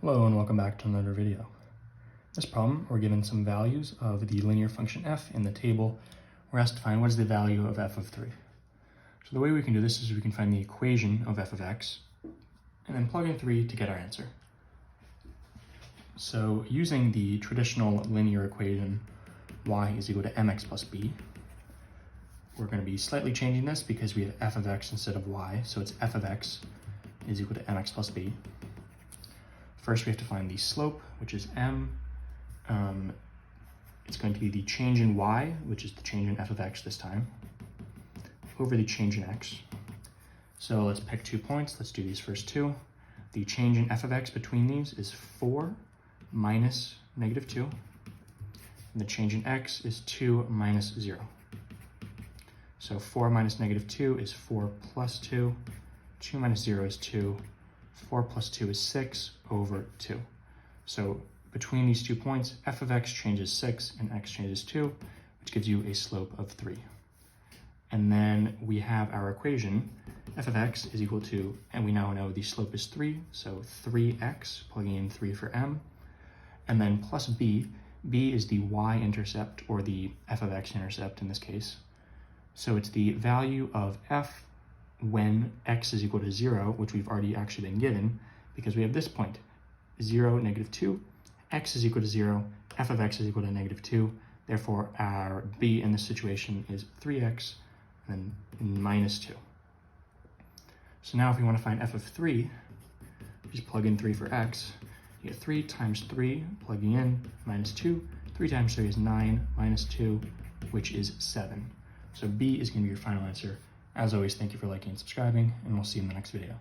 Hello and welcome back to another video. In this problem, we're given some values of the linear function f in the table. We're asked to find what is the value of f of 3. So the way we can do this is we can find the equation of f of x and then plug in 3 to get our answer. So using the traditional linear equation y is equal to mx plus b, we're going to be slightly changing this because we have f of x instead of y, so it's f of x is equal to mx plus b. First, we have to find the slope, which is m. It's going to be the change in y, which is the change in f of x this time, over the change in x. So let's pick 2 points. Let's do these first two. The change in f of x between these is 4 minus negative 2. And the change in x is 2 minus 0. So 4 minus negative 2 is 4 plus 2. 2 minus 0 is 2. 4 plus 2 is 6 over 2. So between these 2 points, f of x changes 6 and x changes 2, which gives you a slope of 3. And then we have our equation, f of x is equal to, and we now know the slope is 3, so 3x, plugging in 3 for m, and then plus b. B is the y-intercept, or the f of x-intercept in this case. So it's the value of f when x is equal to 0, which we've already actually been given, because we have this point, 0, negative 2, x is equal to 0, f of x is equal to negative 2, therefore our b in this situation is 3x, and then minus 2. So now if we want to find f of 3, just plug in 3 for x, you get 3 times 3, plugging in, minus 2, 3 times 3 is 9, minus 2, which is 7. So b is going to be your final answer. As always, thank you for liking and subscribing, and we'll see you in the next video.